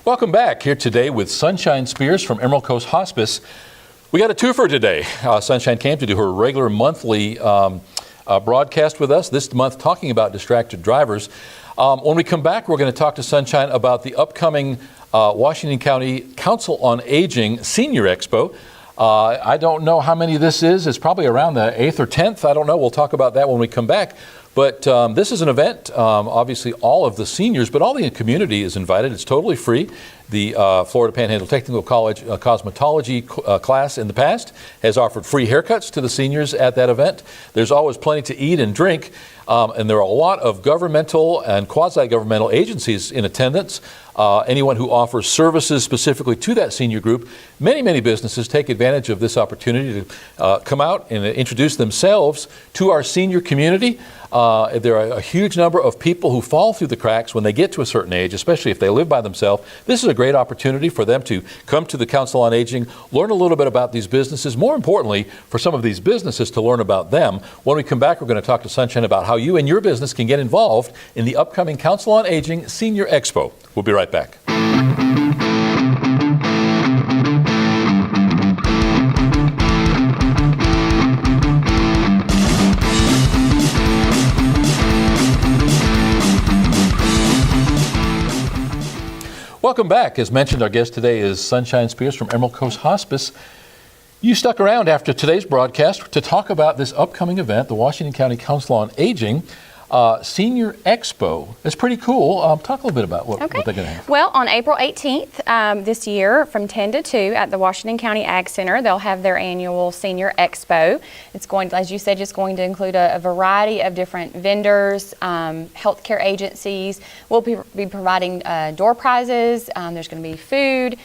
Welcome back here today with Sunshine Speers from Emerald Coast Hospice. We got a twofer today. Sunshine came to do her regular monthly broadcast with us this month talking about distracted drivers. When we come back, we're going to talk to Sunshine about the upcoming Washington County Council on Aging Senior Expo. I don't know how many this is. It's probably around the 8th or 10th. I don't know. We'll talk about that when we come back. But this is an event, obviously all of the seniors, but all the community is invited. It's totally free. The Florida Panhandle Technical College cosmetology class in the past has offered free haircuts to the seniors at that event. There's always plenty to eat and drink, and there are a lot of governmental and quasi-governmental agencies in attendance. Anyone who offers services specifically to that senior group. Many businesses take advantage of this opportunity to come out and introduce themselves to our senior community. There are a huge number of people who fall through the cracks when they get to a certain age, especially if they live by themselves. This is a great opportunity for them to come to the Council on Aging, learn a little bit about these businesses. More importantly, for some of these businesses to learn about them. When we come back, we're going to talk to Sunshine about how you and your business can get involved in the upcoming Council on Aging Senior Expo. We'll be right back. Welcome back. As mentioned, our guest today is Sunshine Speers from Emerald Coast Hospice. You stuck around after today's broadcast to talk about this upcoming event, the Washington County Council on Aging Senior Expo. It's pretty cool. Talk a little bit about what they're going to have. Well, on April 18th this year, from 10 to 2 at the Washington County Ag Center, they'll have their annual Senior Expo. It's going to, as you said, just going to include a variety of different vendors, healthcare agencies. We'll be providing door prizes. There's going to be food.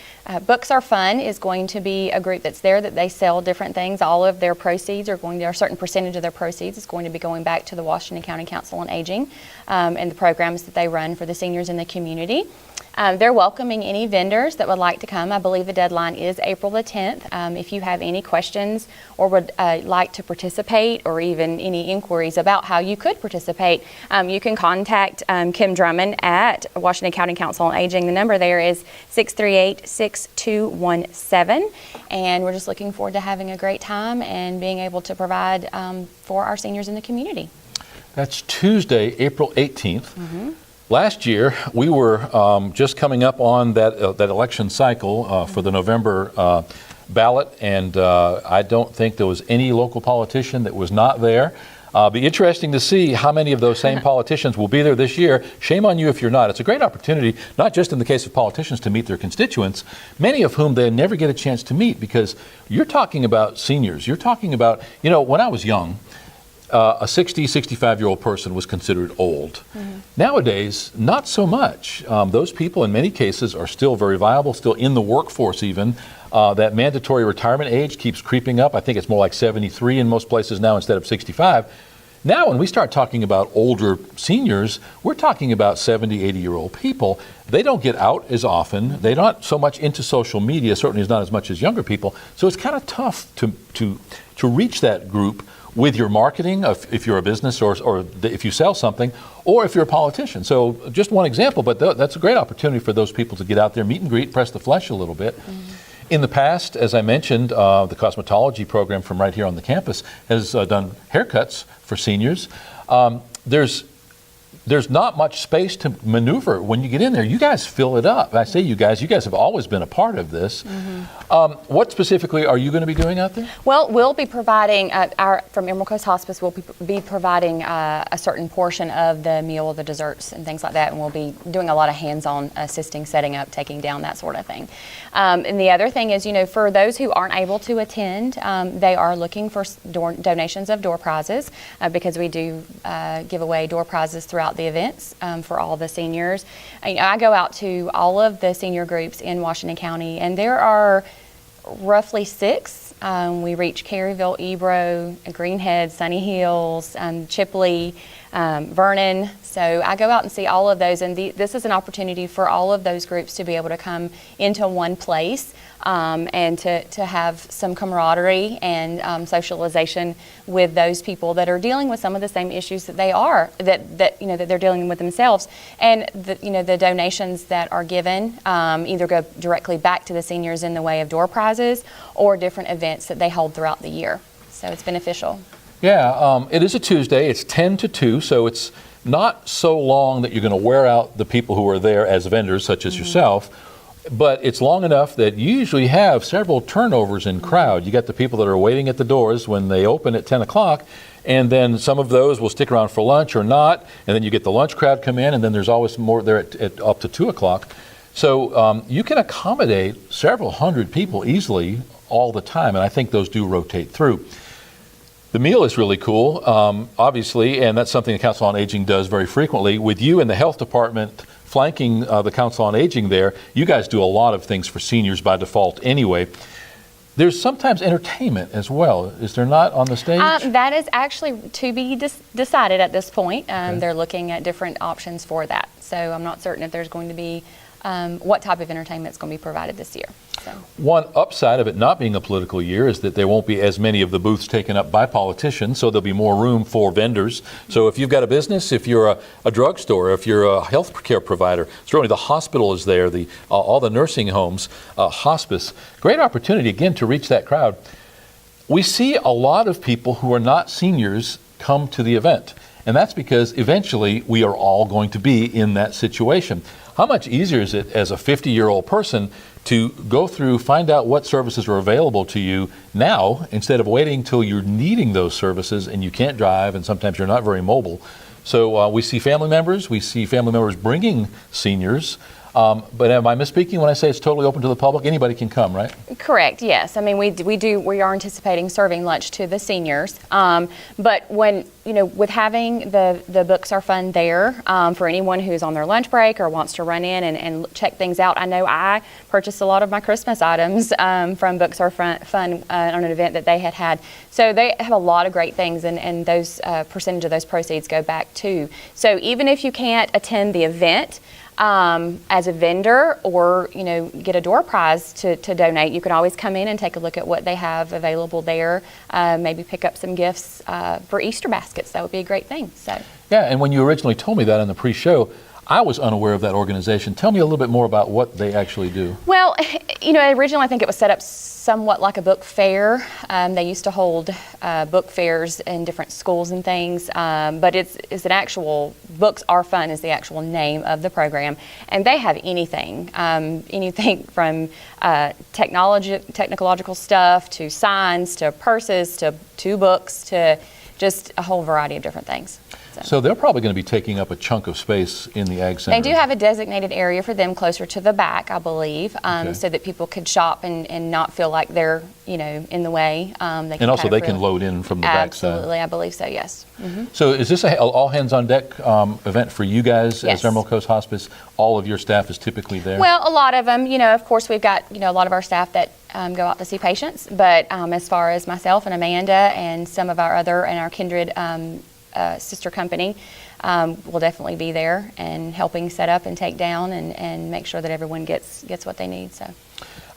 Books Are Fun is going to be a group that's there that they sell different things. All of their proceeds are going to, a certain percentage of their proceeds is going to be going back to the Washington County Council on Aging and the programs that they run for the seniors in the community. They're welcoming any vendors that would like to come. I believe the deadline is April the 10th. If you have any questions or would like to participate or even any inquiries about how you could participate, you can contact Kim Drummond at Washington County Council on Aging. The number there is 638-6217. And we're just looking forward to having a great time and being able to provide for our seniors in the community. That's Tuesday, April 18th. Mm-hmm. Last year, we were just coming up on that election cycle for the November ballot, and I don't think there was any local politician that was not there. Be interesting to see how many of those same politicians will be there this year. Shame on you if you're not. It's a great opportunity, not just in the case of politicians, to meet their constituents, many of whom they never get a chance to meet, because you're talking about seniors. You're talking about, when I was young, a 60, 65-year-old person was considered old. Mm-hmm. Nowadays, not so much. Those people, in many cases, are still very viable, still in the workforce even. That mandatory retirement age keeps creeping up. I think it's more like 73 in most places now instead of 65. Now, when we start talking about older seniors, we're talking about 70, 80-year-old people. They don't get out as often. They're not so much into social media, certainly is not as much as younger people. So it's kind of tough to reach that group with your marketing, if you're a business or if you sell something, or if you're a politician. So just one example, but that's a great opportunity for those people to get out there, meet and greet, press the flesh a little bit. Mm-hmm. In the past, as I mentioned, the cosmetology program from right here on the campus has done haircuts for seniors. There's not much space to maneuver when you get in there. You guys fill it up. I say you guys have always been a part of this. Mm-hmm. What specifically are you going to be doing out there? Well, we'll be providing, from Emerald Coast Hospice, we'll be providing a certain portion of the meal, the desserts, and things like that, and we'll be doing a lot of hands-on assisting, setting up, taking down, that sort of thing. And the other thing is, for those who aren't able to attend, they are looking for donations of door prizes because we do give away door prizes throughout the events for all the seniors. I go out to all of the senior groups in Washington County, and there are roughly 6. We reach Caryville, Ebro, Greenhead, Sunny Hills, Chipley, Vernon. So I go out and see all of those, and this is an opportunity for all of those groups to be able to come into one place and to have some camaraderie and socialization with those people that are dealing with some of the same issues that that they're dealing with themselves. And the donations that are given either go directly back to the seniors in the way of door prizes or different events that they hold throughout the year. So it's beneficial. Yeah, it is a Tuesday. It's 10 to 2, so it's not so long that you're going to wear out the people who are there as vendors, such as yourself, but it's long enough that you usually have several turnovers in crowd. You got the people that are waiting at the doors when they open at 10 o'clock, and then some of those will stick around for lunch or not, and then you get the lunch crowd come in, and then there's always more there at up to 2 o'clock. So you can accommodate several hundred people easily all the time, and I think those do rotate through. The meal is really cool, obviously, and that's something the Council on Aging does very frequently. With you and the Health Department flanking the Council on Aging there, you guys do a lot of things for seniors by default anyway. There's sometimes entertainment as well, is there not, on the stage? That is actually to be decided at this point. They're looking at different options for that. So I'm not certain if there's going to be what type of entertainment is going to be provided this year. So. One upside of it not being a political year is that there won't be as many of the booths taken up by politicians, so there'll be more room for vendors. So if you've got a business, if you're a drugstore, if you're a health care provider, certainly the hospital is there, all the nursing homes, hospice, great opportunity again to reach that crowd. We see a lot of people who are not seniors come to the event, and that's because eventually we are all going to be in that situation. How much easier is it as a 50-year-old person to go through, find out what services are available to you now instead of waiting till you're needing those services and you can't drive and sometimes you're not very mobile? So we see family members bringing seniors. But am I misspeaking when I say it's totally open to the public? Anybody can come, right? Correct, yes. I mean, we are anticipating serving lunch to the seniors. But when, with having the Books Are Fun there, for anyone who's on their lunch break or wants to run in and check things out, I know I purchased a lot of my Christmas items from Books Are Fun on an event that they had. So they have a lot of great things, and those percentage of those proceeds go back too. So even if you can't attend the event, as a vendor or get a door prize to donate, you can always come in and take a look at what they have available there, maybe pick up some gifts for Easter baskets. That would be a great thing. So yeah, and when you originally told me that in the pre-show, I was unaware of that organization. Tell me a little bit more about what they actually do. Well, originally I think it was set up somewhat like a book fair. They used to hold book fairs in different schools and things, but it's an actual, Books Are Fun is the actual name of the program, and they have anything from technological stuff to signs to purses to books to just a whole variety of different things. So they're probably going to be taking up a chunk of space in the Ag Center. They do have a designated area for them closer to the back, I believe, so that people could shop and not feel like they're, in the way. They can load in from the back side. Absolutely, I believe so, yes. Mm-hmm. So is this an all-hands-on-deck event for you guys as Emerald Coast Hospice? All of your staff is typically there? Well, a lot of them. Of course, we've got, a lot of our staff that go out to see patients, but as far as myself and Amanda and some of our kindred sister company will definitely be there and helping set up and take down and make sure that everyone gets what they need. So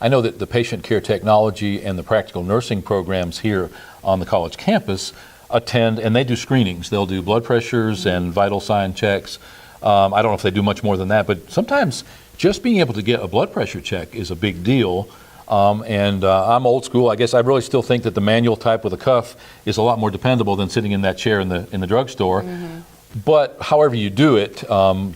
I know that the patient care technology and the practical nursing programs here on the college campus attend, and they do screenings. They'll do blood pressures and vital sign checks. I don't know if they do much more than that, but sometimes just being able to get a blood pressure check is a big deal. I'm old school. I guess I really still think that the manual type with a cuff is a lot more dependable than sitting in that chair in the drugstore. Mm-hmm. But however you do it,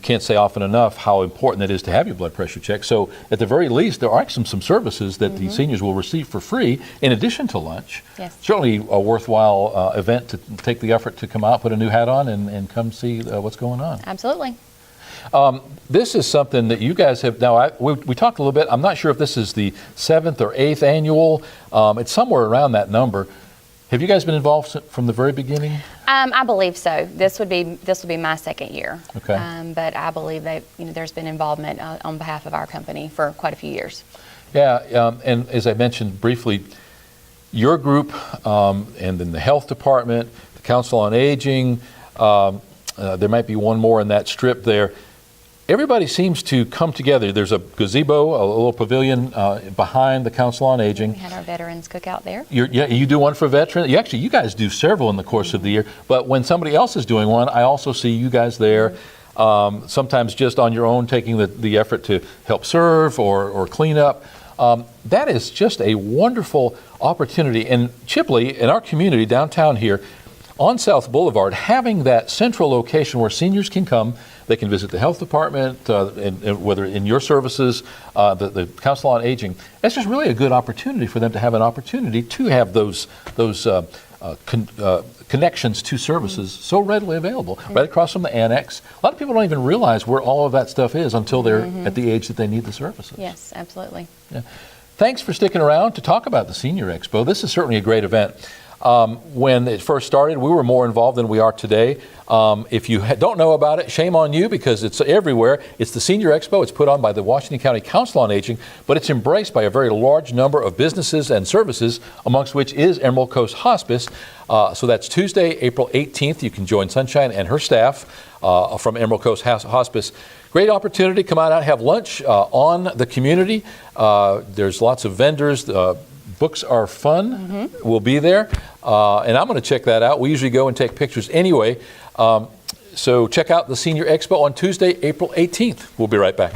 can't say often enough how important it is to have your blood pressure checked. So at the very least, there are some services that the seniors will receive for free in addition to lunch. Yes. Certainly a worthwhile event to take the effort to come out, put a new hat on, and come see what's going on. Absolutely. This is something that you guys have now. We talked a little bit. I'm not sure if this is the 7th or 8th annual. It's somewhere around that number. Have you guys been involved from the very beginning? I believe so. This would be my second year. Okay. But I believe that there's been involvement on behalf of our company for quite a few years. Yeah, and as I mentioned briefly, your group and then the health department, the Council on Aging. There might be one more in that strip there. Everybody seems to come together. There's a gazebo, a little pavilion behind the Council on Aging. We had our veterans cookout there. You do one for veterans. You guys do several in the course of the year. But when somebody else is doing one, I also see you guys there. Sometimes just on your own, taking the effort to help serve or clean up. That is just a wonderful opportunity. And Chipley, in our community downtown here, on South Boulevard, having that central location where seniors can come, they can visit the health department, and whether in your services, the Council on Aging. That's just really a good opportunity for them to have an opportunity to have those connections to services so readily available, right across from the annex. A lot of people don't even realize where all of that stuff is until they're at the age that they need the services. Yes, absolutely. Yeah. Thanks for sticking around to talk about the Senior Expo. This is certainly a great event. When it first started, we were more involved than we are today. If you don't know about it, shame on you, because it's everywhere. It's the Senior Expo. It's put on by the Washington County Council on Aging, but it's embraced by a very large number of businesses and services, amongst which is Emerald Coast Hospice. So that's Tuesday, April 18th. You can join Sunshine and her staff from Emerald Coast Hospice. Great opportunity. Come out and have lunch on the community. There's lots of vendors. Books are fun. We'll be there. And I'm going to check that out. We usually go and take pictures anyway. So check out the Senior Expo on Tuesday, April 18th. We'll be right back.